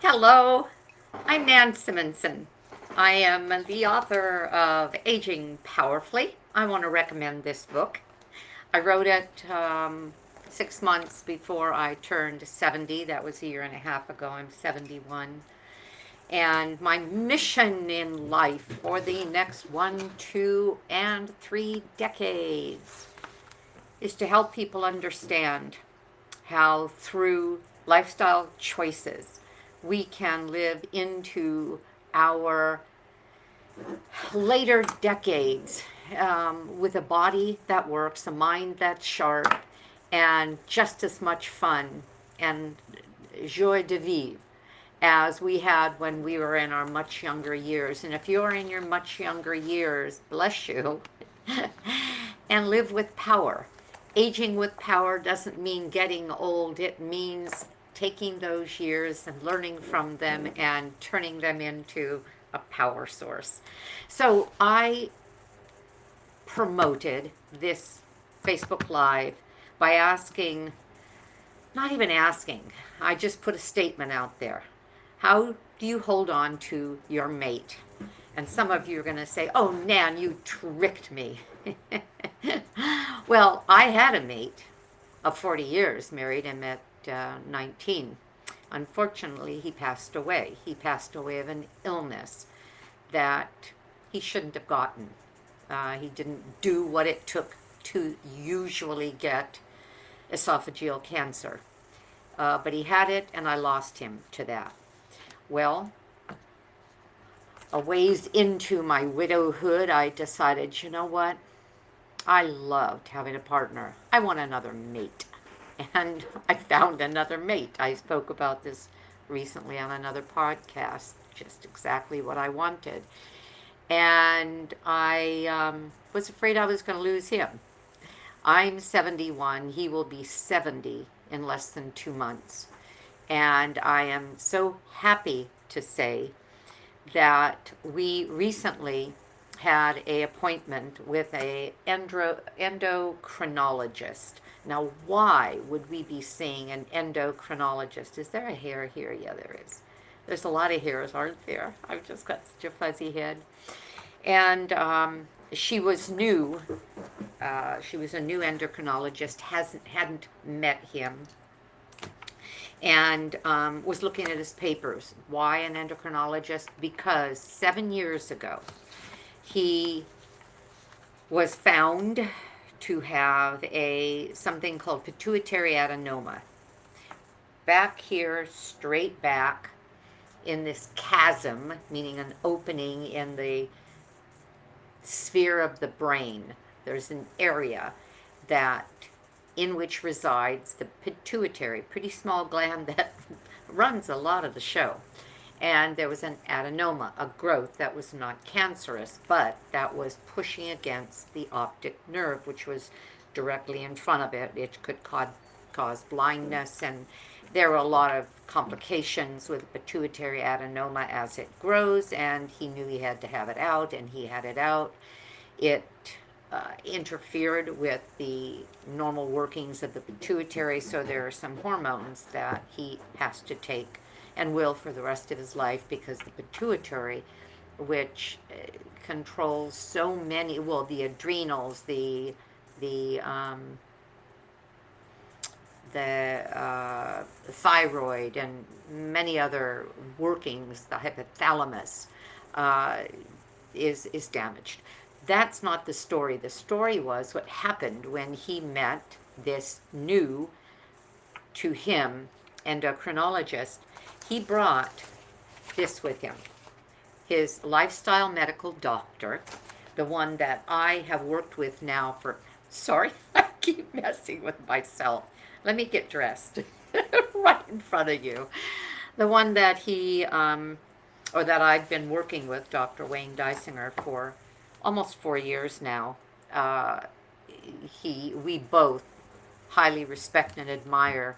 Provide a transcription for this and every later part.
Hello, I'm Nan Simonson. I am the author of Aging Powerfully. I want to recommend this book. I wrote it 6 months before I turned 70. That was a year and a half ago. I'm 71. And my mission in life for the next 1, 2, and 3 decades is to help people understand how through lifestyle choices we can live into our later decades with a body that works, a mind that's sharp, and just as much fun and joie de vivre as we had when we were in our much younger years. And if you're in your much younger years, bless you, and live with power. Aging with power doesn't mean getting old, it means taking those years and learning from them and turning them into a power source. So I promoted this Facebook Live by asking, not even asking, I just put a statement out there. How do you hold on to your mate? And some of you are going to say, oh, Nan, you tricked me. Well, I had a mate of 40 years, married him at 19. Unfortunately, he passed away. He passed away of an illness that he shouldn't have gotten. He didn't do what it took to usually get esophageal cancer. But he had it, and I lost him to that. Well, a ways into my widowhood, I decided, you know what? I loved having a partner. I want another mate. And I found another mate. I spoke about this recently on another podcast, just exactly what I wanted. And I was afraid I was going to lose him. I'm 71. He will be 70 in less than 2 months. And I am so happy to say that we recently had a appointment with a endocrinologist. Now, why would we be seeing an endocrinologist? Is there a hair here? Yeah, there is. There's a lot of hairs, aren't there? I've just got such a fuzzy head. And she was new. She was a new endocrinologist. Hadn't met him, and was looking at his papers. Why an endocrinologist? Because 7 years ago, he was found to have something called pituitary adenoma. Back here, straight back, in this chasm, meaning an opening in the sphere of the brain. There's an area that in which resides the pituitary, pretty small gland that runs a lot of the show. And there was an adenoma, a growth that was not cancerous, but that was pushing against the optic nerve, which was directly in front of it. It could cause blindness, and there were a lot of complications with pituitary adenoma as it grows, and he knew he had to have it out, and he had it out. It interfered with the normal workings of the pituitary, so there are some hormones that he has to take and will for the rest of his life, because the pituitary, which controls so many, well, the adrenals, the thyroid, and many other workings, the hypothalamus, is damaged. That's not the story. The story was what happened when he met this new, to him, endocrinologist. He brought this with him. His lifestyle medical doctor, the one that I have worked with now for, sorry, I keep messing with myself. Let me get dressed right in front of you. The one that or that I've been working with, Dr. Wayne Dysinger, for almost 4 years now. We both highly respect and admire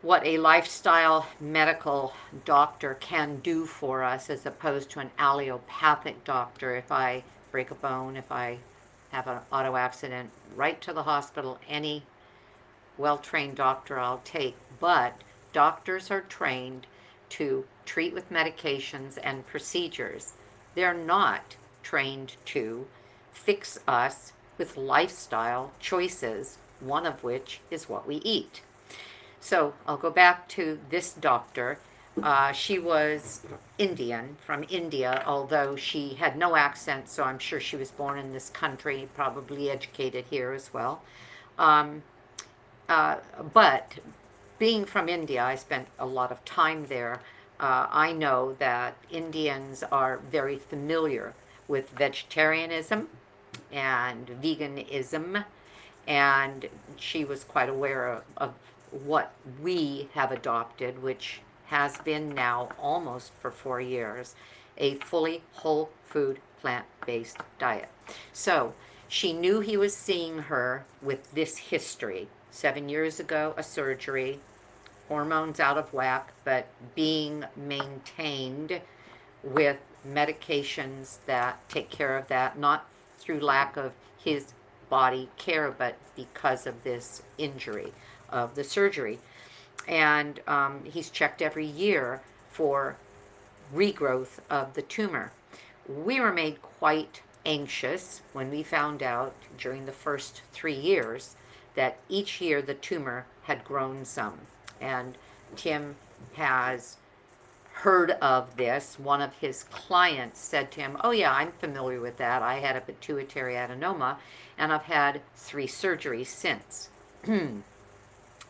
what a lifestyle medical doctor can do for us, as opposed to an allopathic doctor. If I break a bone, if I have an auto accident, right to the hospital. Any well-trained doctor I'll take. But doctors are trained to treat with medications and procedures. They're not trained to fix us with lifestyle choices, one of which is what we eat. So I'll go back to this doctor. She was Indian, from India, although she had no accent, so I'm sure she was born in this country, probably educated here as well. Um, but being from India, I spent a lot of time there. I know that Indians are very familiar with vegetarianism and veganism, and she was quite aware of what we have adopted, which has been now almost for 4 years, a fully whole food, plant-based diet. So she knew he was seeing her with this history. 7 years ago, a surgery, hormones out of whack, but being maintained with medications that take care of that, not through lack of his body care, but because of this injury of the surgery. And he's checked every year for regrowth of the tumor. We were made quite anxious when we found out during the first 3 years that each year the tumor had grown some. And Tim has heard of this. One of his clients said to him, "Oh, yeah, I'm familiar with that. I had a pituitary adenoma, and I've had 3 surgeries since."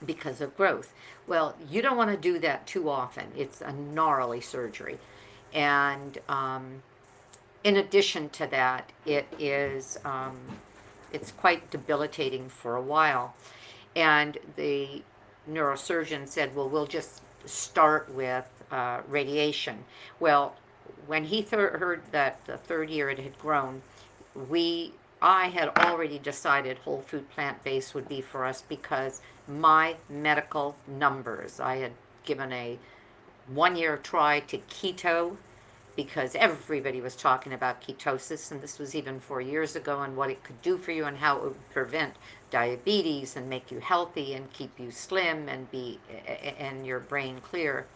Because of growth. Well, you don't want to do that too often. It's a gnarly surgery. And in addition to that, it's quite debilitating for a while. And the neurosurgeon said, well, we'll just start with radiation. Well, when he heard that the 3rd year it had grown, I had already decided whole food plant-based would be for us because my medical numbers, I had given a 1-year try to keto because everybody was talking about ketosis, and this was even 4 years ago, and what it could do for you and how it would prevent diabetes and make you healthy and keep you slim and your brain clear.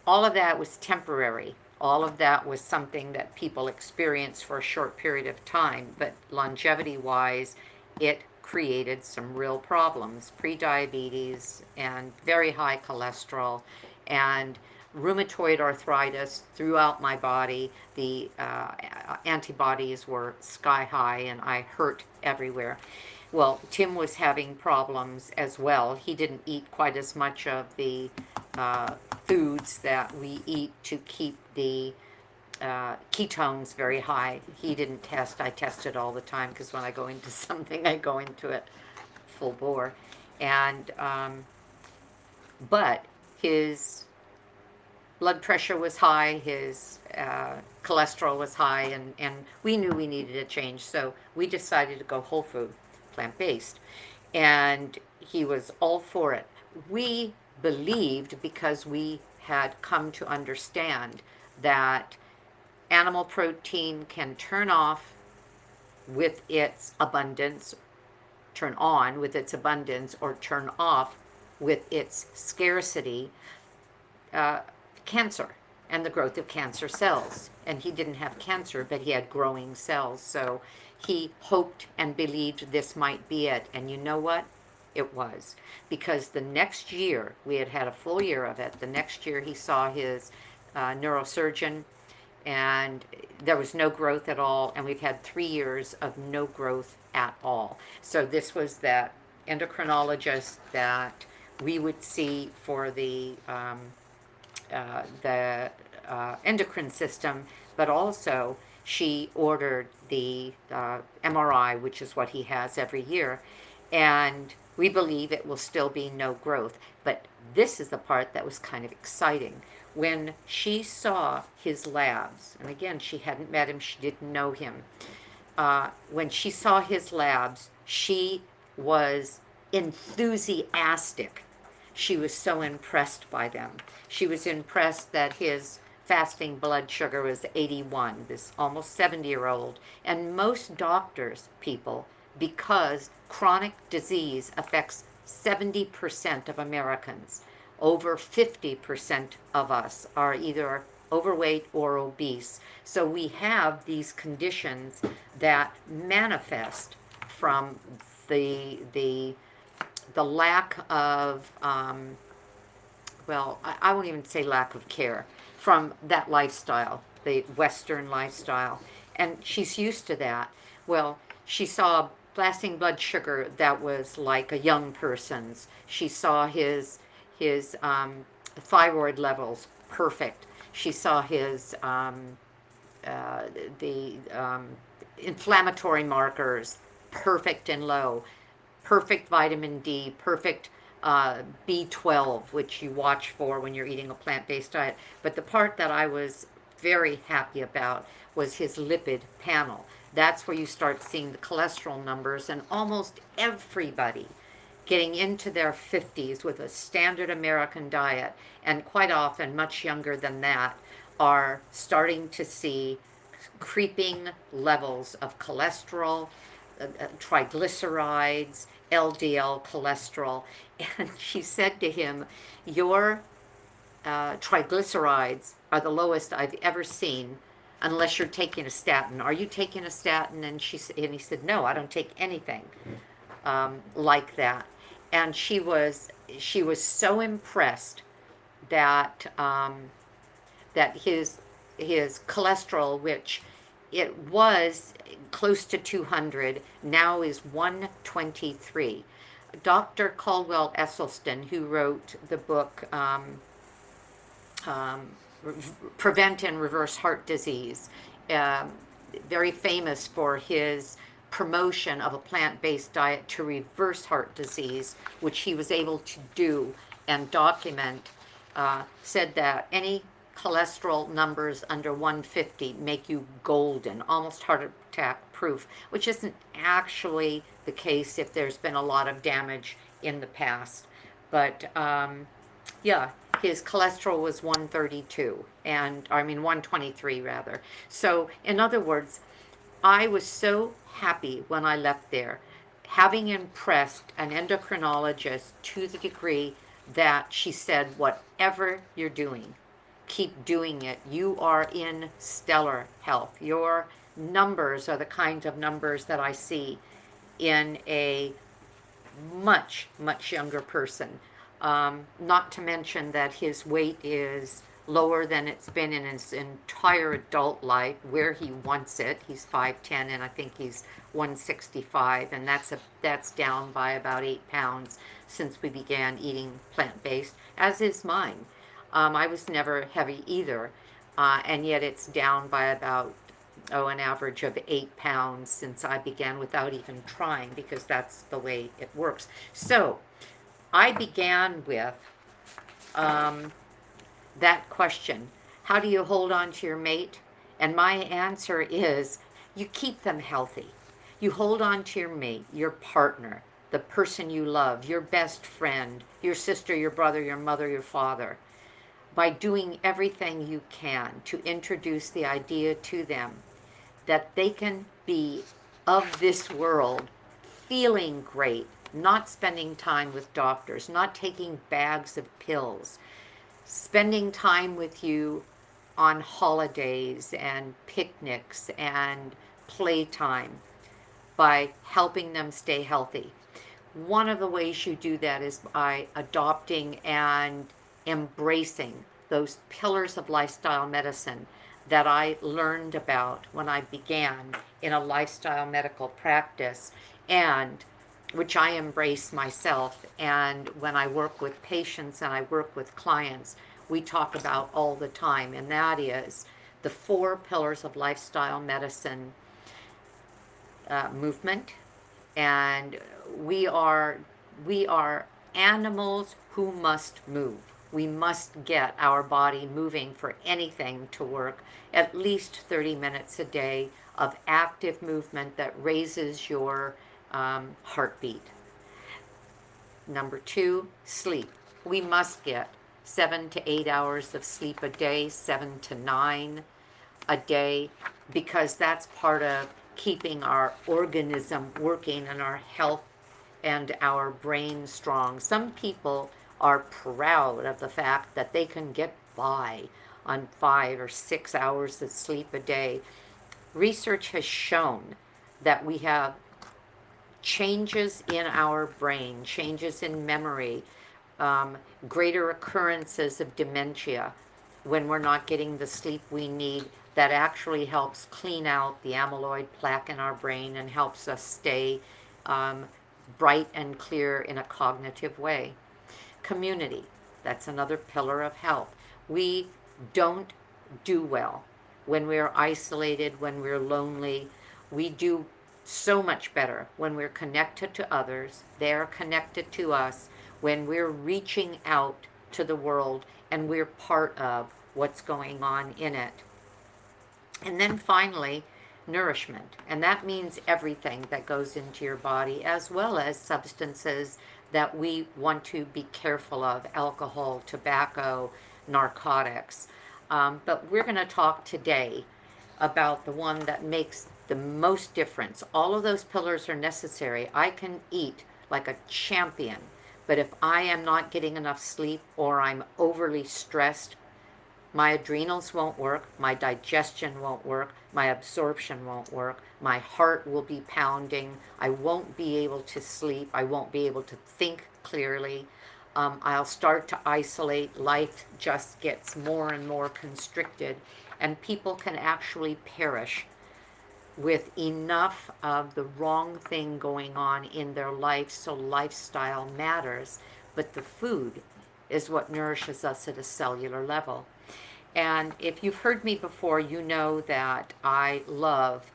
All of that was temporary. All of that was something that people experienced for a short period of time, but longevity-wise, it created some real problems, pre-diabetes and very high cholesterol and rheumatoid arthritis throughout my body. The antibodies were sky high and I hurt everywhere. Well, Tim was having problems as well. He didn't eat quite as much of the foods that we eat to keep the ketones very high. He didn't test. I tested all the time because when I go into something, I go into it full bore. And but his blood pressure was high, his cholesterol was high, and we knew we needed a change. So we decided to go whole food, plant-based. And he was all for it. We believed, because we had come to understand that animal protein can turn off with its abundance, turn on with its abundance, or turn off with its scarcity, cancer and the growth of cancer cells. And he didn't have cancer, but he had growing cells. So he hoped and believed this might be it. And you know what? It was. Because the next year, we had had a full year of it. The next year he saw his neurosurgeon, and there was no growth at all. And we've had 3 years of no growth at all. So this was that endocrinologist that we would see for the endocrine system, but also she ordered the MRI, which is what he has every year, and we believe it will still be no growth. But this is the part that was kind of exciting. When she saw his labs, and again, she hadn't met him, she didn't know him. When she saw his labs, she was enthusiastic. She was so impressed by them. She was impressed that his fasting blood sugar was 81, this almost 70-year-old. And most doctors, people, because chronic disease affects 70% of Americans, over 50% of us are either overweight or obese. So we have these conditions that manifest from the lack of I won't even say lack of care, from that lifestyle, the Western lifestyle. And she's used to that. Well, she saw fasting blood sugar that was like a young person's. She saw his thyroid levels perfect. She saw his the inflammatory markers perfect and low, perfect vitamin D, perfect B12, which you watch for when you're eating a plant-based diet. But the part that I was very happy about was his lipid panel. That's where you start seeing the cholesterol numbers, and almost everybody getting into their 50s with a standard American diet, and quite often much younger than that, are starting to see creeping levels of cholesterol, triglycerides, LDL cholesterol. And she said to him, your triglycerides are the lowest I've ever seen unless you're taking a statin. Are you taking a statin? And he said, no, I don't take anything like that. And she was so impressed that that his cholesterol, which it was close to 200, now is 123. Dr. Caldwell Esselstyn, who wrote the book Prevent and Reverse Heart Disease, very famous for his promotion of a plant-based diet to reverse heart disease, which he was able to do and document, said that any cholesterol numbers under 150 make you golden, almost heart attack proof, which isn't actually the case if there's been a lot of damage in the past. But yeah, his cholesterol was 132, and I mean 123 rather. So in other words, I was so happy when I left there, having impressed an endocrinologist to the degree that she said, whatever you're doing, keep doing it. You are in stellar health. Your numbers are the kinds of numbers that I see in a much, much younger person. Not to mention that his weight is lower than it's been in his entire adult life, where he wants it. He's 5'10", and I think he's 165, and that's down by about 8 pounds since we began eating plant-based, as is mine. I was never heavy either, and yet it's down by about, an average of 8 pounds since I began without even trying, because that's the way it works. So I began with that question, how do you hold on to your mate? And my answer is, you keep them healthy. You hold on to your mate, your partner, the person you love, your best friend, your sister, your brother, your mother, your father, by doing everything you can to introduce the idea to them that they can be of this world, feeling great, not spending time with doctors, not taking bags of pills, spending time with you on holidays and picnics and playtime, by helping them stay healthy. One of the ways you do that is by adopting and embracing those pillars of lifestyle medicine that I learned about when I began in a lifestyle medical practice, and which I embrace myself. And when I work with patients and I work with clients, we talk about all the time, and that is the 4 pillars of lifestyle medicine movement. And we are animals who must move. We must get our body moving for anything to work, at least 30 minutes a day of active movement that raises your heartbeat. Number 2, sleep. We must get 7 to 8 hours of sleep a day, 7 to 9 a day, because that's part of keeping our organism working and our health and our brain strong. Some people are proud of the fact that they can get by on 5 or 6 hours of sleep a day. Research has shown that we have changes in our brain, changes in memory, um, greater occurrences of dementia when we're not getting the sleep we need. That actually helps clean out the amyloid plaque in our brain and helps us stay um, bright and clear in a cognitive way. Community, that's another pillar of health. We don't do well when we're isolated, when we're lonely. We do so much better when we're connected to others, they're connected to us, when we're reaching out to the world and we're part of what's going on in it. And then finally, nourishment. And that means everything that goes into your body, as well as substances that we want to be careful of: alcohol, tobacco, narcotics. But we're going to talk today about the one that makes the most difference. All of those pillars are necessary. I can eat like a champion, but if I am not getting enough sleep or I'm overly stressed, my adrenals won't work, my digestion won't work, my absorption won't work, my heart will be pounding, I won't be able to sleep, I won't be able to think clearly. I'll start to isolate, life just gets more and more constricted, and people can actually perish with enough of the wrong thing going on in their life. So lifestyle matters, but the food is what nourishes us at a cellular level. And if you've heard me before, you know that I love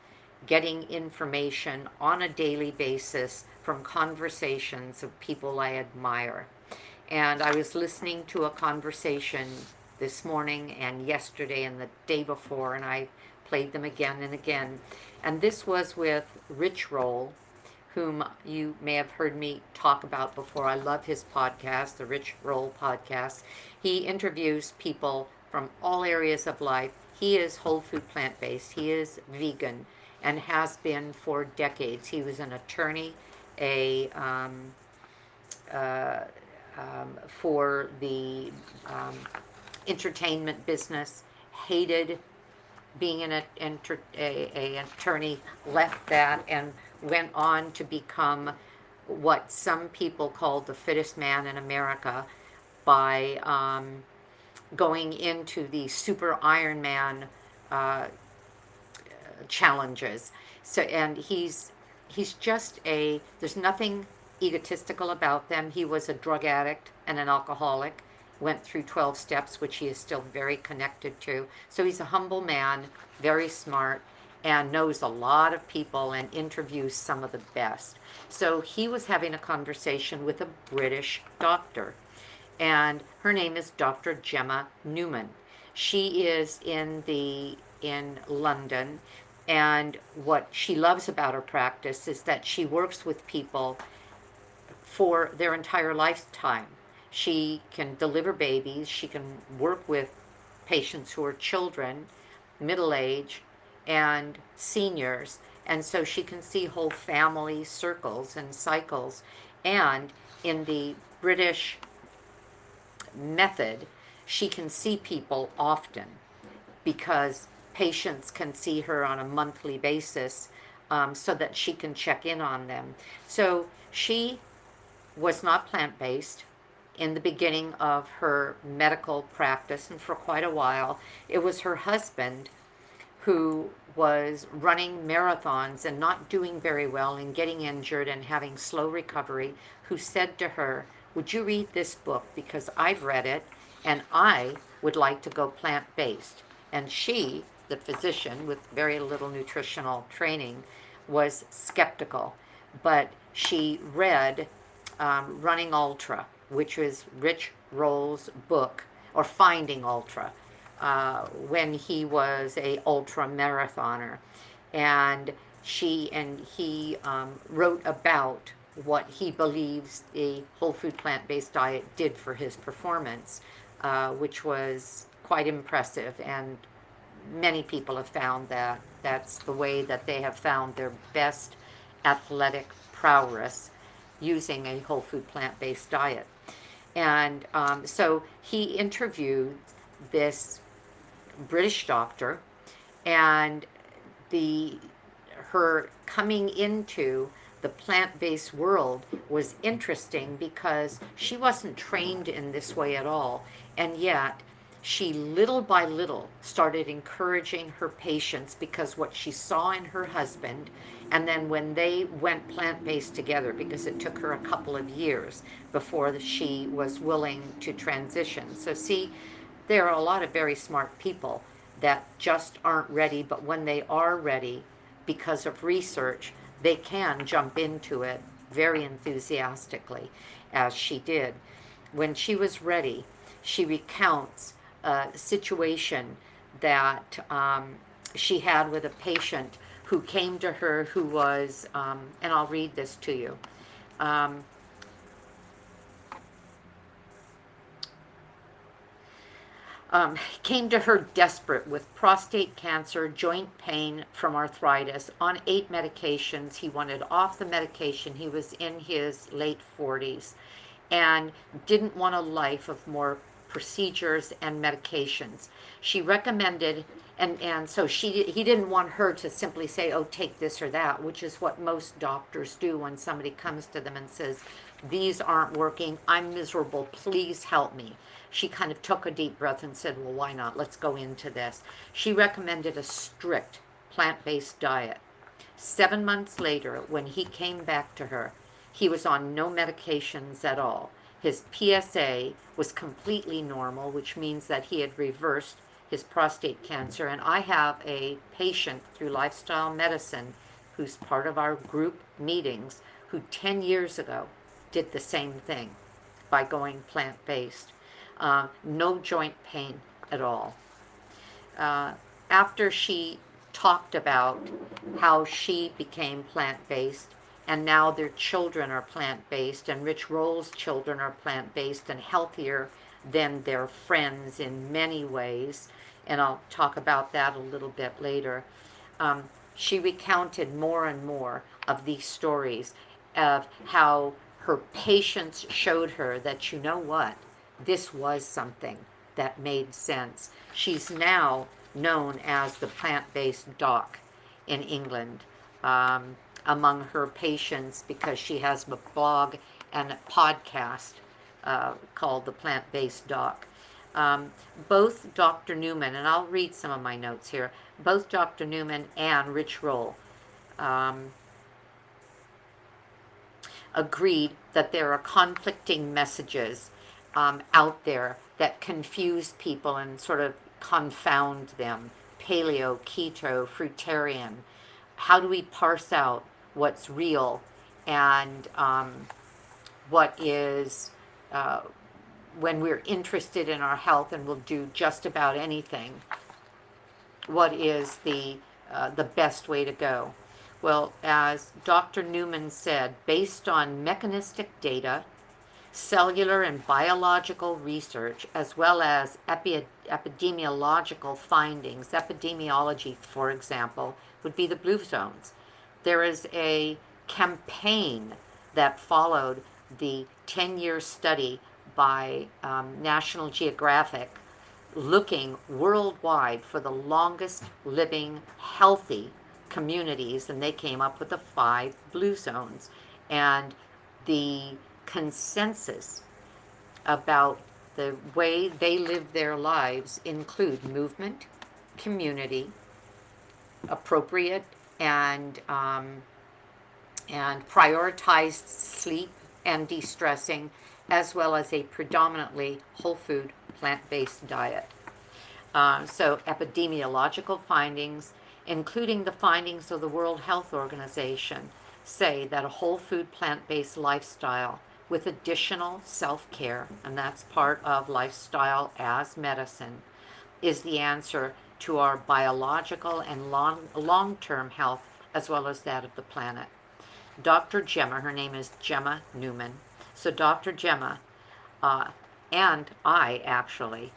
getting information on a daily basis from conversations of people I admire. And I was listening to a conversation this morning and yesterday and the day before, and I played them again and again. And this was with Rich Roll, whom you may have heard me talk about before. I love his podcast, the Rich Roll podcast. He interviews people from all areas of life. He is whole food plant based, he is vegan, and has been for decades. He was an attorney, a uh, for the entertainment business, hated being a attorney, left that and went on to become what some people call the fittest man in America by going into the super Ironman uh, challenges. So, and he's just a, there's nothing egotistical about them. He was a drug addict and an alcoholic, went through 12 steps, which he is still very connected to. So he's a humble man, very smart, and knows a lot of people and interviews some of the best. So he was having a conversation with a British doctor, and her name is Dr. Gemma Newman. She is in London, and what she loves about her practice is that she works with people for their entire lifetime. She can deliver babies, she can work with patients who are children, middle age, and seniors. And so she can see whole family circles and cycles. And in the British method, she can see people often because patients can see her on a monthly basis, so that she can check in on them. So she was not plant based in the beginning of her medical practice, and for quite a while. It was her husband who was running marathons and not doing very well and getting injured and having slow recovery, who said to her, "Would you read this book? Because I've read it and I would like to go plant based." And she, the physician with very little nutritional training, was skeptical. But she read Running Ultra, which was Rich Roll's book, or Finding Ultra, when he was a ultra marathoner, and he wrote about what he believes the whole food plant-based diet did for his performance, which was quite impressive. And many people have found that that's the way that they have found their best athletic prowess, using a whole food plant-based diet. And so he interviewed this British doctor, and the her coming into the plant-based world was interesting because she wasn't trained in this way at all, and yet she little by little started encouraging her patients because what she saw in her husband, and then when they went plant-based together, because it took her a couple of years before she was willing to transition. So see, there are a lot of very smart people that just aren't ready, but when they are ready, because of research, they can jump into it very enthusiastically, as she did. When she was ready, she recounts a situation that she had with a patient who came to her who was, and I'll read this to you. Um, came to her desperate with prostate cancer, joint pain from arthritis, on 8 medications. He wanted off the medication. He was in his late 40s and didn't want a life of more procedures and medications. She recommended, and so he didn't want her to simply say, oh, take this or that, which is what most doctors do when somebody comes to them and says, these aren't working, I'm miserable, please help me. She kind of took a deep breath and said, well, why not? Let's go into this. She recommended a strict plant-based diet. 7 months later, when he came back to her, he was on no medications at all. His PSA was completely normal, which means that he had reversed his prostate cancer. And I have a patient through lifestyle medicine who's part of our group meetings who 10 years ago did the same thing by going plant-based. No joint pain at all. After she talked about how she became plant-based, and now their children are plant-based, and Rich Roll's children are plant-based and healthier than their friends in many ways, and I'll talk about that a little bit later. She recounted more and more of these stories of how her patients showed her that, you know what, this was something that made sense. She's now known as the plant-based doc in England among her patients because she has a blog and a podcast called the Plant-Based Doc. Both Dr. Newman, and I'll read some of my notes here, both Dr. Newman and Rich Roll agreed that there are conflicting messages out there that confuse people and sort of confound them. Paleo, keto, fruitarian. How do we parse out what's real and what is, when we're interested in our health and will do just about anything, what is the best way to go? Well, as Dr. Newman said, based on mechanistic data, cellular and biological research, as well as epidemiological findings. Epidemiology, for example, would be the blue zones. There is a campaign that followed the 10-year study by National Geographic looking worldwide for the longest living healthy communities, and they came up with the 5 blue zones. And the consensus about the way they live their lives include movement, community, appropriate and prioritized sleep and de-stressing, as well as a predominantly whole food plant-based diet. So epidemiological findings, including the findings of the World Health Organization, say that a whole food plant-based lifestyle with additional self-care, and that's part of lifestyle as medicine, is the answer to our biological and long-term health as well as that of the planet. Dr. Gemma, her name is Gemma Newman. So Dr. Gemma and I actually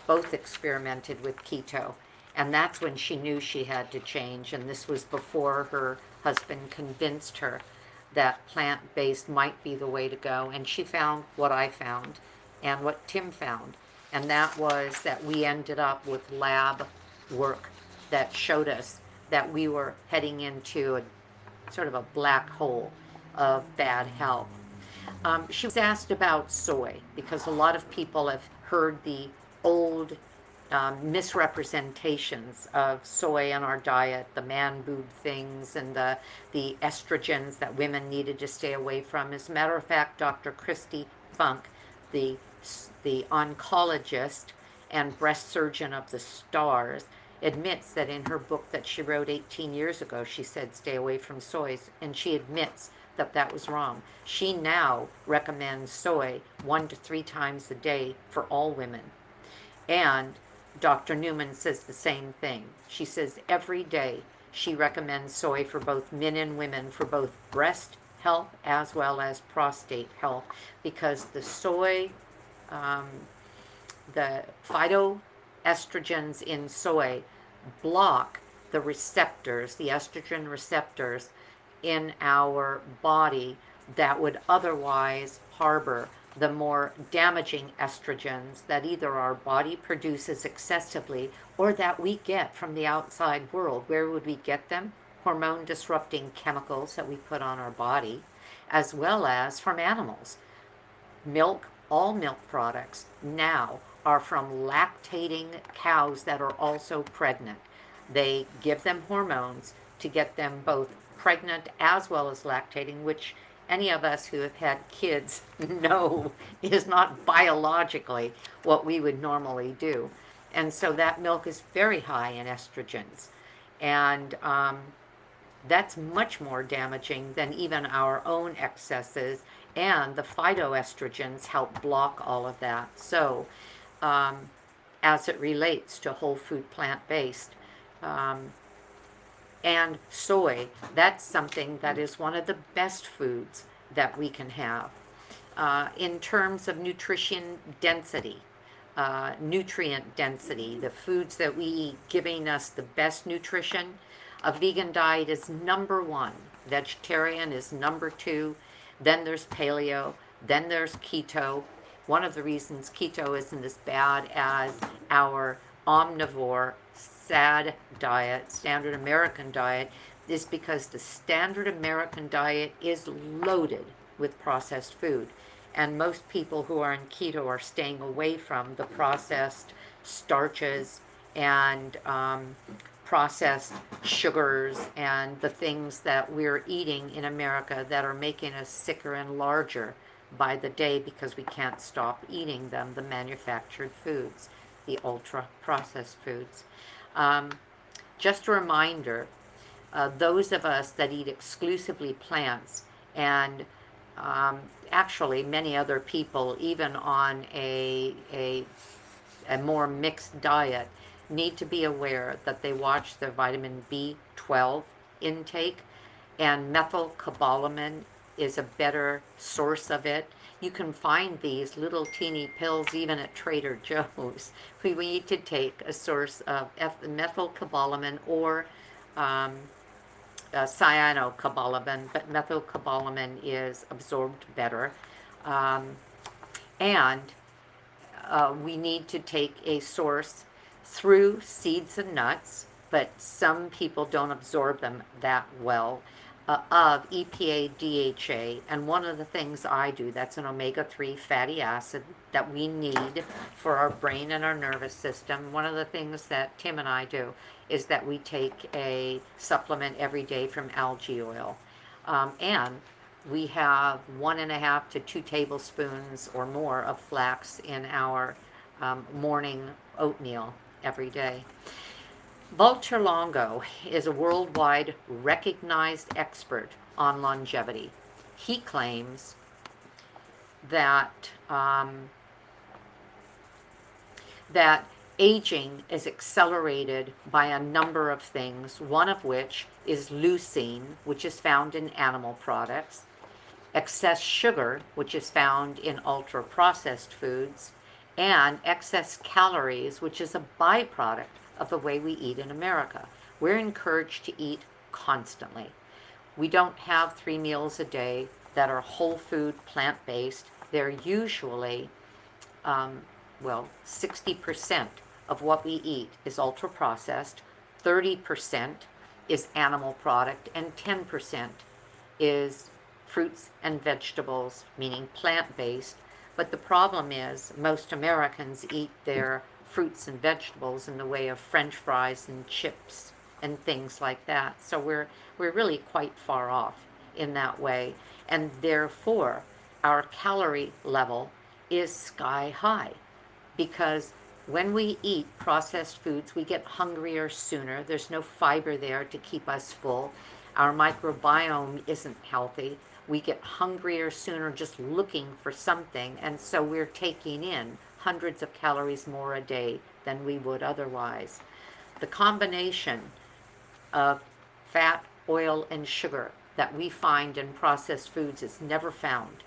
both experimented with keto, and that's when she knew she had to change, and this was before her husband convinced her that plant-based might be the way to go, and she found what I found, and what Tim found. And that was that we ended up with lab work that showed us that we were heading into a sort of a black hole of bad health. She was asked about soy because a lot of people have heard the old misrepresentations of soy in our diet, the man boob things and the estrogens that women needed to stay away from. As a matter of fact, Dr. Christy Funk, the, the oncologist and breast surgeon of the stars, admits that in her book that she wrote 18 years ago, she said stay away from soys, and she admits that that was wrong. She now recommends soy 1 to 3 times a day for all women. And Dr. Newman says the same thing. She says every day she recommends soy for both men and women for both breast health as well as prostate health, because the soy, um, the phytoestrogens in soy block the receptors, the estrogen receptors in our body that would otherwise harbor the more damaging estrogens that either our body produces excessively or that we get from the outside world. Where would we get them? Hormone disrupting chemicals that we put on our body, as well as from animals. Milk, all milk products now are from lactating cows that are also pregnant. They give them hormones to get them both pregnant as well as lactating, which any of us who have had kids know is not biologically what we would normally do. And so that milk is very high in estrogens. And that's much more damaging than even our own excesses, and the phytoestrogens help block all of that. So, as it relates to whole food plant-based, um, and soy, that's something that is one of the best foods that we can have. In terms of nutrition density, nutrient density, the foods that we eat giving us the best nutrition, a vegan diet is number one. Vegetarian is number two. Then there's paleo. Then there's keto. One of the reasons keto isn't as bad as our omnivore SAD diet, standard American diet, is because the standard American diet is loaded with processed food. And most people who are in keto are staying away from the processed starches and processed sugars and the things that we're eating in America that are making us sicker and larger by the day because we can't stop eating them, the manufactured foods, the ultra processed foods. Just a reminder, those of us that eat exclusively plants, and actually many other people, even on a more mixed diet, need to be aware that they watch their vitamin B12 intake, and methylcobalamin is a better source of it. You can find these little teeny pills even at Trader Joe's. We need to take a source of methylcobalamin or cyanocobalamin, but methylcobalamin is absorbed better. And we need to take a source through seeds and nuts, but some people don't absorb them that well, of EPA, DHA, and one of the things I do, that's an omega-3 fatty acid that we need for our brain and our nervous system. One of the things that Tim and I do is that we take a supplement every day from algae oil. And we have 1.5 to 2 tablespoons or more of flax in our morning oatmeal every day. Walter Longo is a worldwide recognized expert on longevity. He claims that that aging is accelerated by a number of things, one of which is leucine, which is found in animal products, excess sugar, which is found in ultra-processed foods, and excess calories, which is a byproduct of the way we eat in America. We're encouraged to eat constantly. We don't have 3 meals a day that are whole food, plant-based. They're usually well, 60% of what we eat is ultra processed, 30% is animal product, and 10% is fruits and vegetables, meaning plant-based. But the problem is most Americans eat their fruits and vegetables in the way of French fries and chips and things like that. So we're really quite far off in that way. And therefore, our calorie level is sky high, because when we eat processed foods, we get hungrier sooner. There's no fiber there to keep us full. Our microbiome isn't healthy. We get hungrier sooner just looking for something, and so we're taking in hundreds of calories more a day than we would otherwise. The combination of fat, oil, and sugar that we find in processed foods is never found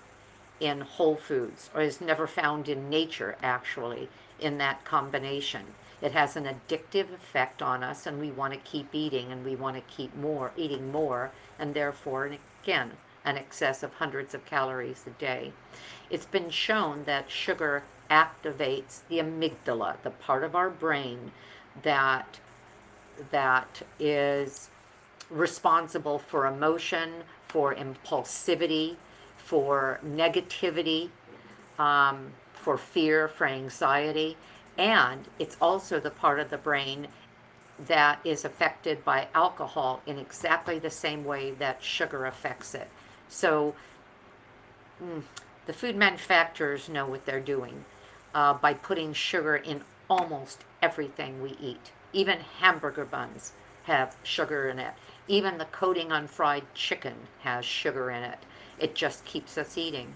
in whole foods, or is never found in nature, actually, in that combination. It has an addictive effect on us, and we want to keep eating, and we want to keep eating more, and therefore, again, an excess of hundreds of calories a day. It's been shown that sugar activates the amygdala, the part of our brain that is responsible for emotion, for impulsivity, for negativity, for fear, for anxiety, and it's also the part of the brain that is affected by alcohol in exactly the same way that sugar affects it. So the food manufacturers know what they're doing by putting sugar in almost everything we eat. Even hamburger buns have sugar in it. Even the coating on fried chicken has sugar in it. It just keeps us eating.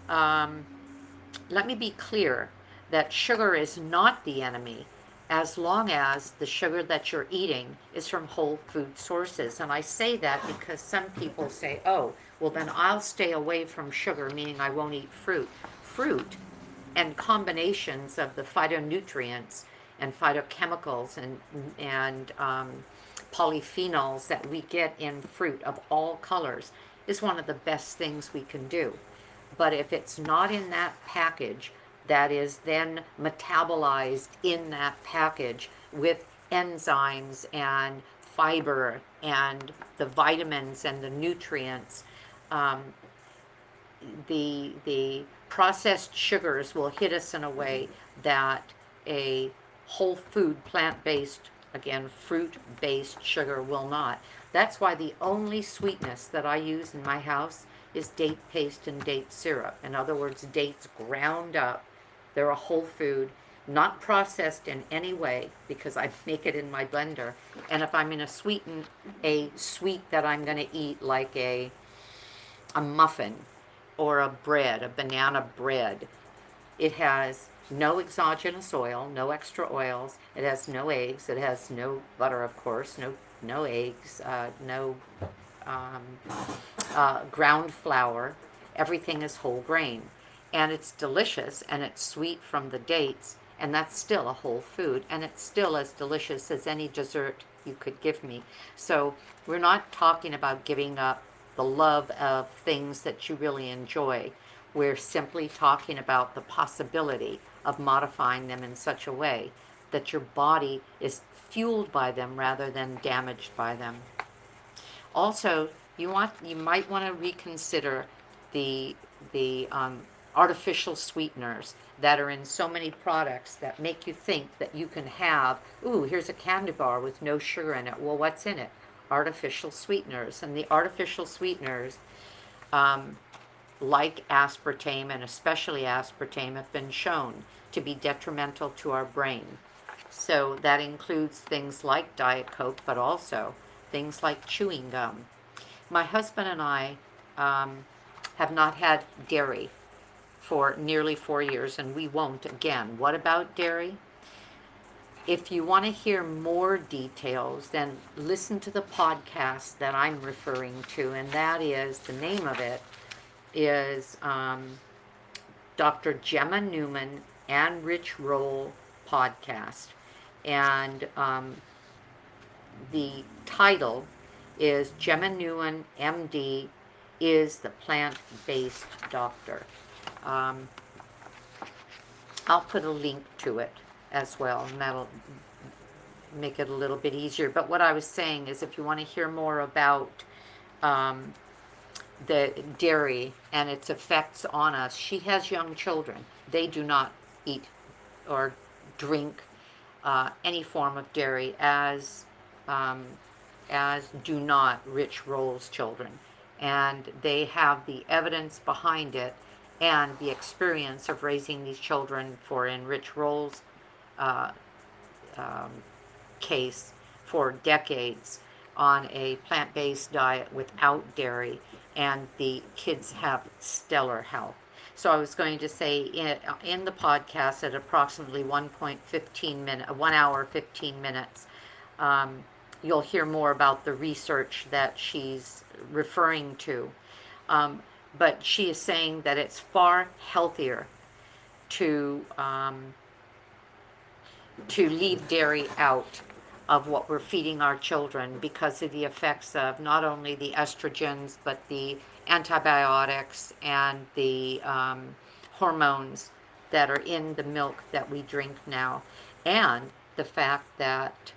Let me be clear that sugar is not the enemy as long as the sugar that you're eating is from whole food sources. And I say that because some people say, oh, well then I'll stay away from sugar, meaning I won't eat fruit. Fruit and combinations of the phytonutrients and phytochemicals and polyphenols that we get in fruit of all colors is one of the best things we can do. But if it's not in that package, that is then metabolized in that package with enzymes and fiber and the vitamins and the nutrients, the processed sugars will hit us in a way that a whole food, plant-based, again, fruit-based sugar will not. That's why the only sweetness that I use in my house is date paste and date syrup. In other words, dates ground up. They're a whole food, not processed in any way, because I make it in my blender. And if I'm going to sweeten a sweet that I'm going to eat, like a muffin or a bread, a banana bread, it has no exogenous oil, no extra oils. It has no eggs. It has no butter, of course, no eggs, no ground flour. Everything is whole grain. And it's delicious, and it's sweet from the dates, and that's still a whole food, and it's still as delicious as any dessert you could give me. So we're not talking about giving up the love of things that you really enjoy. We're simply talking about the possibility of modifying them in such a way that your body is fueled by them rather than damaged by them. Also, you might want to reconsider the artificial sweeteners that are in so many products that make you think that you can have, ooh, here's a candy bar with no sugar in it. Well, what's in it? Artificial sweeteners. And the artificial sweeteners, like aspartame, and especially aspartame, have been shown to be detrimental to our brain. So that includes things like Diet Coke, but also things like chewing gum. My husband and I have not had dairy for nearly 4 years, and we won't again. What about dairy? If you want to hear more details, then listen to the podcast that I'm referring to, and that is, the name of it is Dr. Gemma Newman and Rich Roll podcast. And the title is Gemma Newman, MD, is the plant-based doctor. I'll put a link to it as well, and that'll make it a little bit easier. But what I was saying is, if you want to hear more about um, the dairy and its effects on us, she has young children. They do not eat or drink any form of dairy, um, as do not Rich Roll's children. And they have the evidence behind it and the experience of raising these children for, in Rich Roll's uh, um, case, for decades on a plant-based diet without dairy, and the kids have stellar health. So I was going to say, in the podcast at approximately 1 hour 15 minutes, you'll hear more about the research that she's referring to. But she is saying that it's far healthier to leave dairy out of what we're feeding our children, because of the effects of not only the estrogens, but the antibiotics and the hormones that are in the milk that we drink now, and the fact that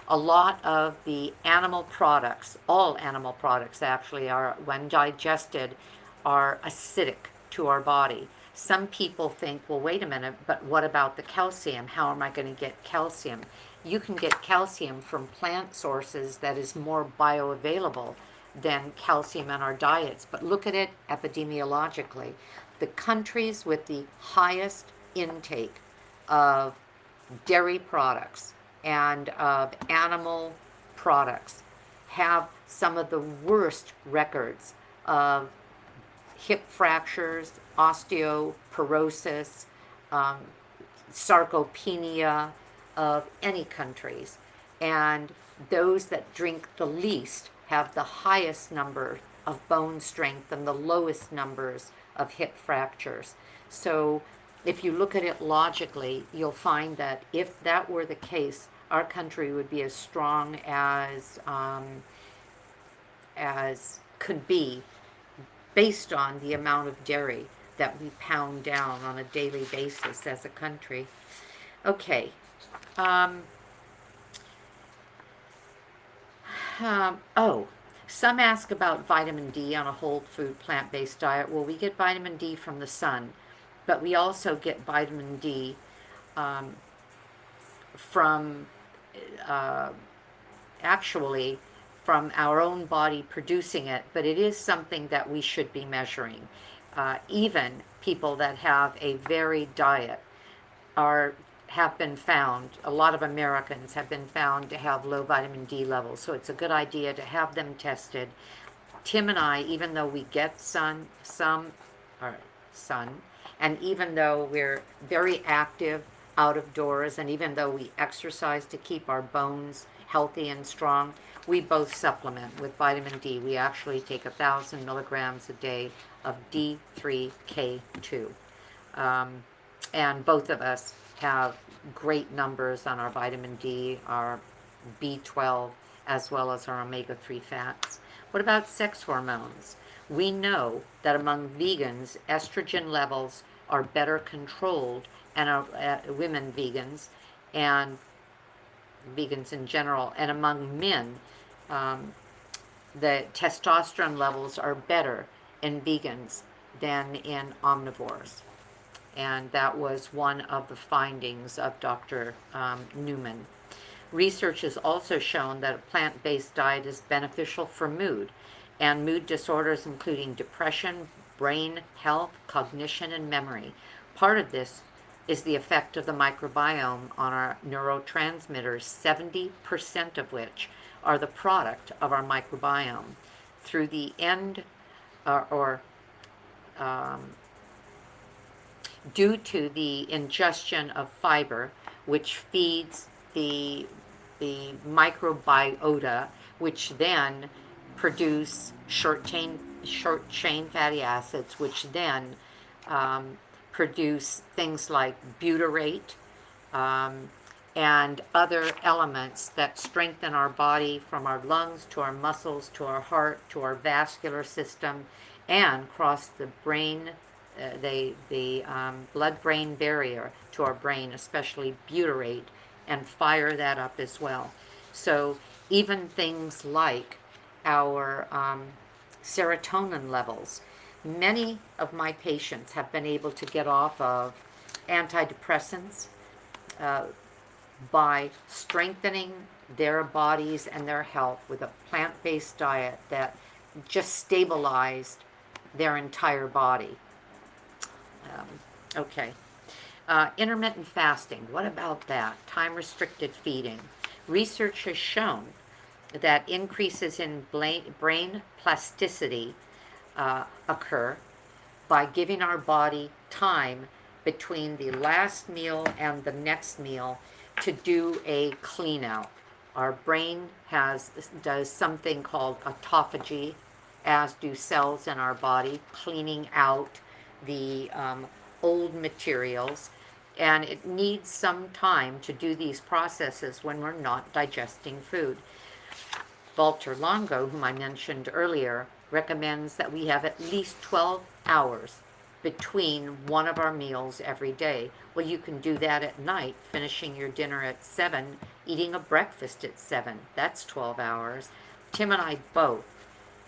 a lot of the animal products, all animal products actually, are, when digested, are acidic to our body. Some people think, well, wait a minute, but what about the calcium? How am I going to get calcium? You can get calcium from plant sources that is more bioavailable than calcium in our diets. But look at it epidemiologically. The countries with the highest intake of dairy products and of animal products have some of the worst records of hip fractures, osteoporosis, um, sarcopenia of any countries. And those that drink the least have the highest number of bone strength and the lowest numbers of hip fractures. So if you look at it logically, you'll find that if that were the case, our country would be as strong as could be, based on the amount of dairy that we pound down on a daily basis as a country. Okay. Oh, some ask about vitamin D on a whole food plant-based diet. Well, we get vitamin D from the sun, but we also get vitamin D from actually from our own body producing it, but it is something that we should be measuring. Even people that have a varied diet have been found, a lot of Americans have been found to have low vitamin D levels, so it's a good idea to have them tested. Tim and I, even though we get sun, and even though we're very active out of doors, and even though we exercise to keep our bones healthy and strong, we both supplement with vitamin D. We actually take 1,000 milligrams a day of D3K2. And both of us have great numbers on our vitamin D, our B12, as well as our omega-3 fats. What about sex hormones? We know that among vegans, estrogen levels are better controlled, and women vegans, and vegans in general, and among men, the testosterone levels are better in vegans than in omnivores. And that was one of the findings of Dr. Newman. Research has also shown that a plant-based diet is beneficial for mood and mood disorders, including depression, brain health, cognition, and memory. Part of this is the effect of the microbiome on our neurotransmitters, 70% of which are the product of our microbiome. Through the end, due to the ingestion of fiber, which feeds the microbiota, which then produce short chain fatty acids, which then produce things like butyrate and other elements that strengthen our body, from our lungs to our muscles to our heart to our vascular system, and cross the brain the blood-brain barrier to our brain, especially butyrate, and fire that up as well. So even things like our serotonin levels. Many of my patients have been able to get off of antidepressants uh, by strengthening their bodies and their health with a plant-based diet that just stabilized their entire body. Um, okay. Intermittent fasting, what about that? Time restricted feeding. Research has shown that increases in brain plasticity occur by giving our body time between the last meal and the next meal to do a clean out. Our brain does something called autophagy, as do cells in our body, cleaning out the old materials, and it needs some time to do these processes when we're not digesting food. Walter Longo, whom I mentioned earlier, recommends that we have at least 12 hours between one of our meals every day. Well, you can do that at night, finishing your dinner at 7, eating a breakfast at 7. That's 12 hours. Tim and I both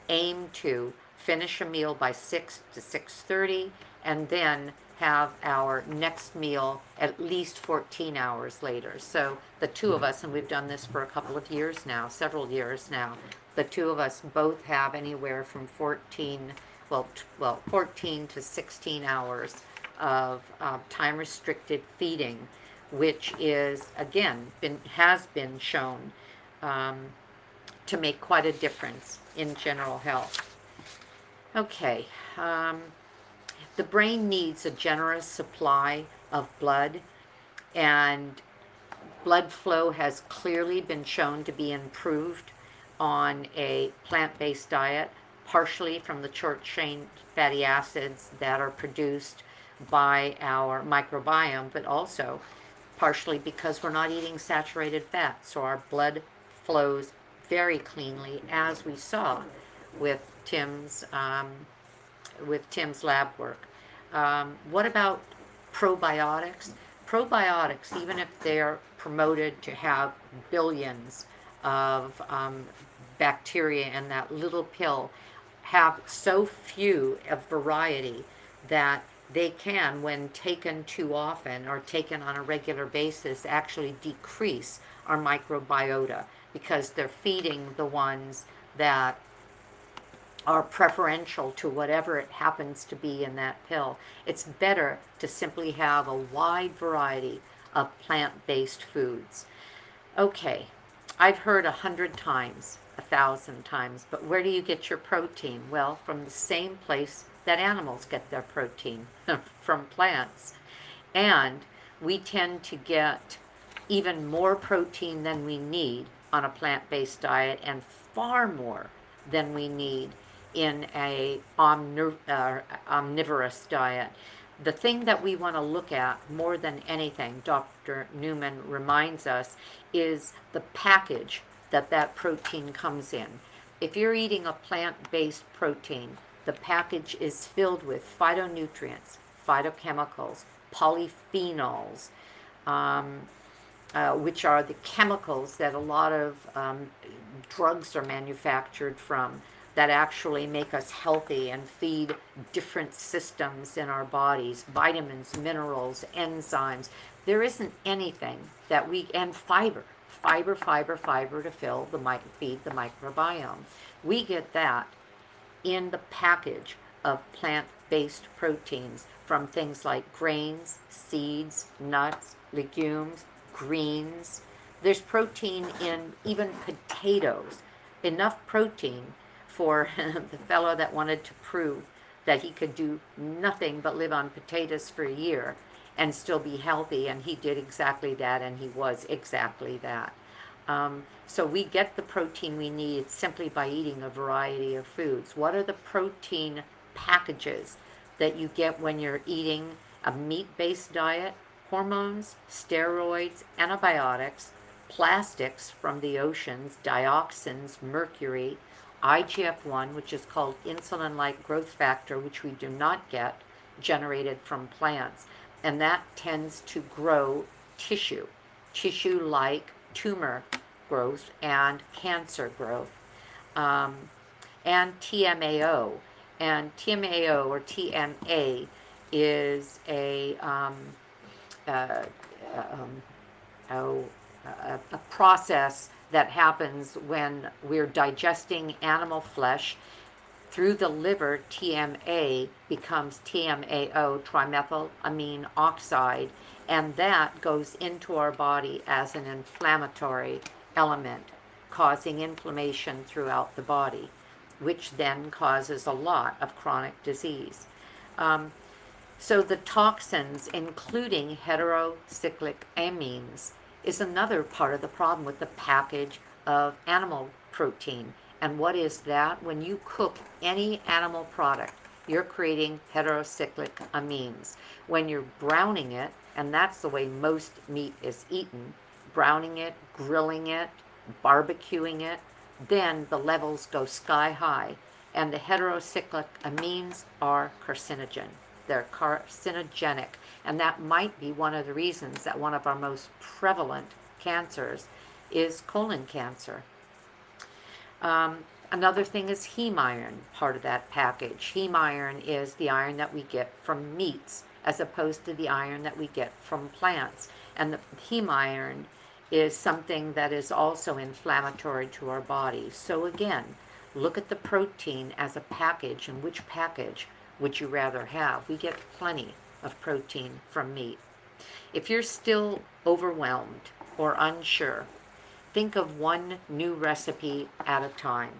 aim to finish a meal by 6 to 6:30 and then have our next meal at least 14 hours later. So the two of us, and we've done this for a couple of years now, several years now, the two of us both have anywhere from 14 to 16 hours of time restricted feeding, which is again has been shown to make quite a difference in general health. Okay, the brain needs a generous supply of blood, and blood flow has clearly been shown to be improved on a plant-based diet, partially from the short-chain fatty acids that are produced by our microbiome, but also partially because we're not eating saturated fat. So our blood flows very cleanly, as we saw with Tim's lab work. What about probiotics? Probiotics, even if they're promoted to have billions of bacteria in that little pill, have so few of variety that they can, when taken too often or taken on a regular basis, actually decrease our microbiota because they're feeding the ones that are preferential to whatever it happens to be in that pill. It's better to simply have a wide variety of plant-based foods. Okay, I've heard 100 times, 1,000 times, but where do you get your protein? Well, from the same place that animals get their protein, from plants. And we tend to get even more protein than we need on a plant-based diet, and far more than we need in a omnivorous diet. The thing that we want to look at more than anything, Dr. Newman reminds us, is the package that protein comes in. If you're eating a plant-based protein, the package is filled with phytonutrients, phytochemicals, polyphenols, which are the chemicals that a lot of drugs are manufactured from, that actually make us healthy and feed different systems in our bodies, vitamins, minerals, enzymes. There isn't anything that and fiber to feed the microbiome. We get that in the package of plant-based proteins from things like grains, seeds, nuts, legumes, greens. There's protein in even potatoes, enough protein for the fellow that wanted to prove that he could do nothing but live on potatoes for a year and still be healthy, and he did exactly that, and he was exactly that. So we get the protein we need simply by eating a variety of foods. What are the protein packages that you get when you're eating a meat-based diet? Hormones, steroids, antibiotics, plastics from the oceans, dioxins, mercury, IGF-1, which is called insulin-like growth factor, which we do not get generated from plants, and that tends to grow tissue like tumor growth and cancer growth. Um, and TMAO. And TMAO or TMA is uh, um, oh, a process that happens when we're digesting animal flesh through the liver. TMA becomes TMAO, trimethylamine oxide, and that goes into our body as an inflammatory element, causing inflammation throughout the body, which then causes a lot of chronic disease. Um, so the toxins, including heterocyclic amines, is another part of the problem with the package of animal protein. And what is that? When you cook any animal product, you're creating heterocyclic amines. When you're browning it, and that's the way most meat is eaten, browning it, grilling it, barbecuing it, then the levels go sky high. And the heterocyclic amines are carcinogen. They're carcinogenic. And that might be one of the reasons that one of our most prevalent cancers is colon cancer. Another thing is heme iron, part of that package. Heme iron is the iron that we get from meats as opposed to the iron that we get from plants. And the heme iron is something that is also inflammatory to our body. So again, look at the protein as a package, and which package would you rather have? We get plenty of protein from meat. If you're still overwhelmed or unsure, think of one new recipe at a time.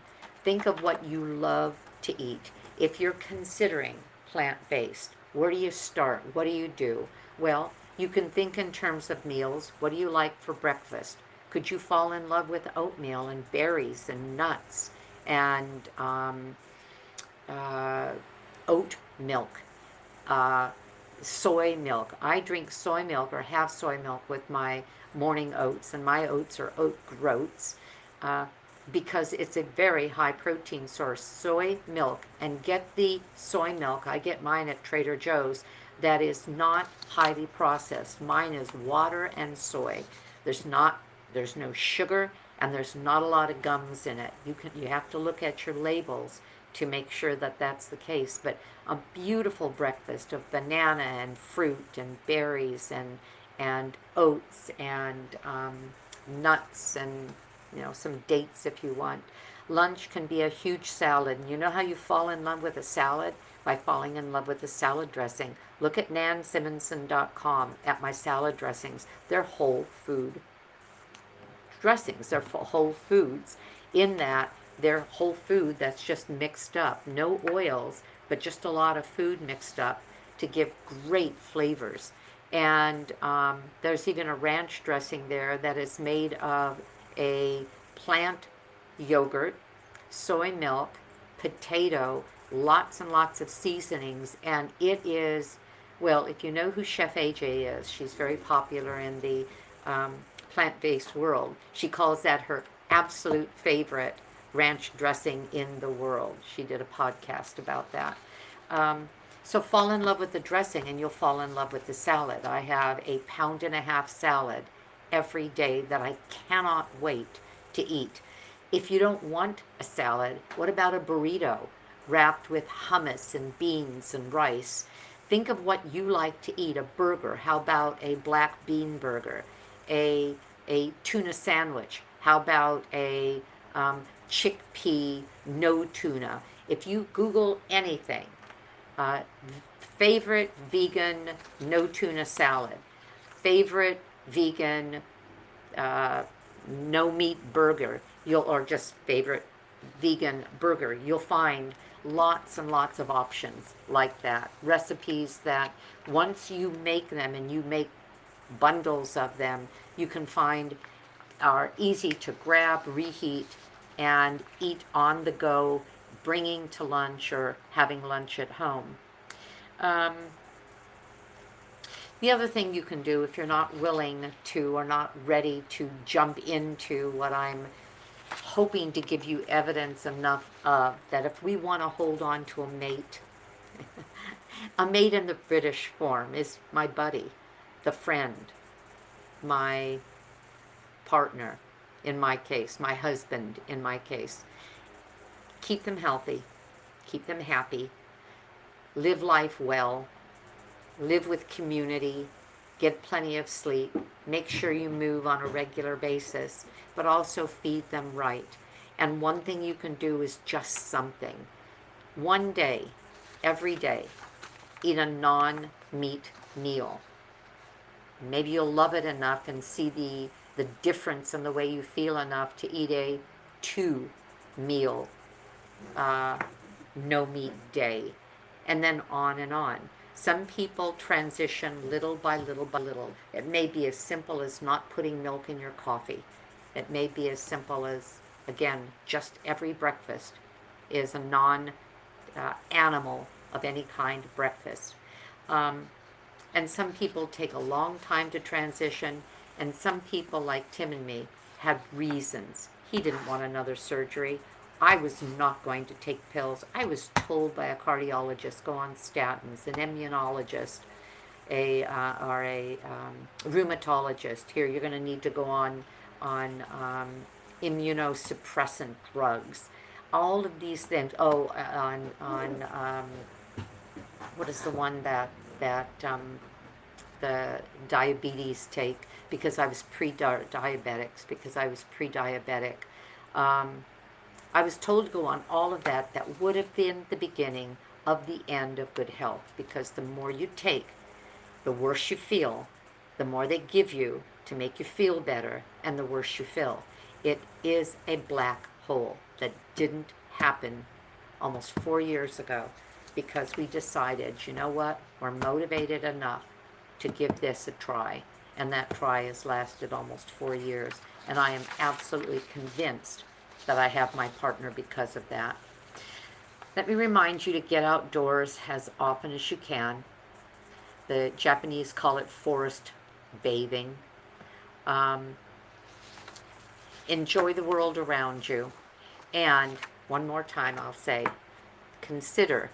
Think of what you love to eat. If you're considering plant-based, where do you start? What do you do? Well, you can think in terms of meals. What do you like for breakfast? Could you fall in love with oatmeal and berries and nuts and oat milk, soy milk? I drink soy milk or have soy milk with my morning oats, and my oats are oat groats, because it's a very high protein source. Soy milk, and get the soy milk. I get mine at Trader Joe's. That is not highly processed. Mine is water and soy. There's no sugar, and there's not a lot of gums in it. You have to look at your labels to make sure that that's the case. But a beautiful breakfast of banana and fruit and berries and oats and nuts and some dates if you want. Lunch can be a huge salad. And you know how you fall in love with a salad? By falling in love with a salad dressing. Look at nansimonson.com at my salad dressings. They're whole food dressings. They're whole foods in that they're whole food that's just mixed up. No oils, but just a lot of food mixed up to give great flavors. And there's even a ranch dressing there that is made of a plant yogurt, soy milk, potato, lots and lots of seasonings. And it is, well, if you know who Chef AJ is, she's very popular in the plant-based world. She calls that her absolute favorite ranch dressing in the world. She did a podcast about that. So fall in love with the dressing and you'll fall in love with the salad. I have a 1.5 pound salad every day that I cannot wait to eat. If you don't want a salad, what about a burrito wrapped with hummus and beans and rice? Think of what you like to eat. A burger. How about a black bean burger? A tuna sandwich. How about a chickpea no tuna? If you Google anything, favorite vegan no tuna salad, favorite vegan no meat burger, or just favorite vegan burger, you'll find lots and lots of options like that. Recipes that once you make them and you make bundles of them, you can find are easy to grab, reheat, and eat on the go, bringing to lunch or having lunch at home. The other thing you can do if you're not willing to or not ready to jump into what I'm hoping to give you evidence enough of, that if we want to hold on to a mate, A maid in the British form is my buddy, the friend, my partner, in my case, my husband, in my case. Keep them healthy, keep them happy, live life well, live with community, get plenty of sleep, make sure you move on a regular basis, but also feed them right. And one thing you can do is just something. One day, every day, eat a non-meat meal. Maybe you'll love it enough and see the difference in the way you feel enough to eat a 2 meal no meat day, and then on and on. Some people transition little by little by little. It may be as simple as not putting milk in your coffee. It may be as simple as, again, just every breakfast is a non animal of any kind breakfast. And some people take a long time to transition, and some people, like Tim and me, had reasons. He didn't want another surgery. I was not going to take pills. I was told by a cardiologist, go on statins, an immunologist, or a rheumatologist. Here, you're going to need to go on immunosuppressant drugs. All of these things. Oh, on what is the one that the diabetes take, because I was pre-diabetic. I was told to go on all of that. That would have been the beginning of the end of good health, because the more you take, the worse you feel, the more they give you to make you feel better, and the worse you feel. It is a black hole that didn't happen almost 4 years ago, because we decided, you know what, we're motivated enough to give this a try. And that try has lasted almost 4 years. And I am absolutely convinced that I have my partner because of that. Let me remind you to get outdoors as often as you can. The Japanese call it forest bathing. Enjoy the world around you. And one more time I'll say, consider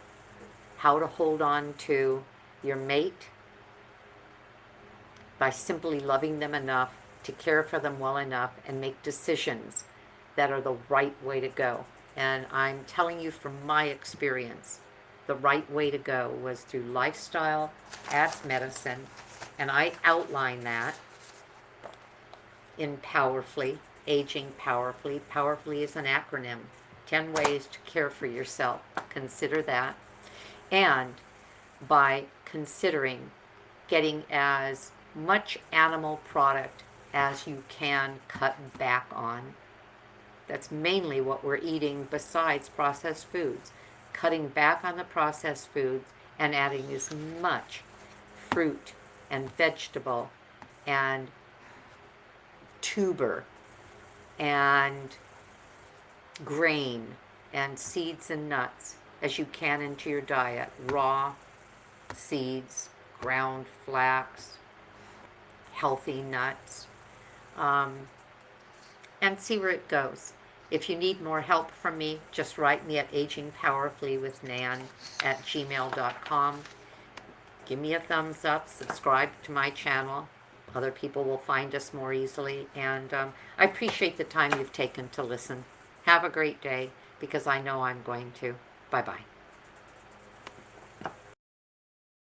how to hold on to your mate by simply loving them enough to care for them well enough and make decisions that are the right way to go. And I'm telling you from my experience, the right way to go was through lifestyle as medicine. And I outline that in Powerfully, Aging Powerfully. Powerfully is an acronym. 10 ways to care for yourself. Consider that. And by considering getting as much animal product as you can cut back on. That's mainly what we're eating besides processed foods. Cutting back on the processed foods and adding as much fruit and vegetable and tuber and grain and seeds and nuts as you can into your diet. Raw seeds, ground flax, healthy nuts, and see where it goes. If you need more help from me, just write me at agingpowerfully@gmail.com. Give me a thumbs up, subscribe to my channel. Other people will find us more easily, and I appreciate the time you've taken to listen. Have a great day, because I know I'm going to. Bye-bye.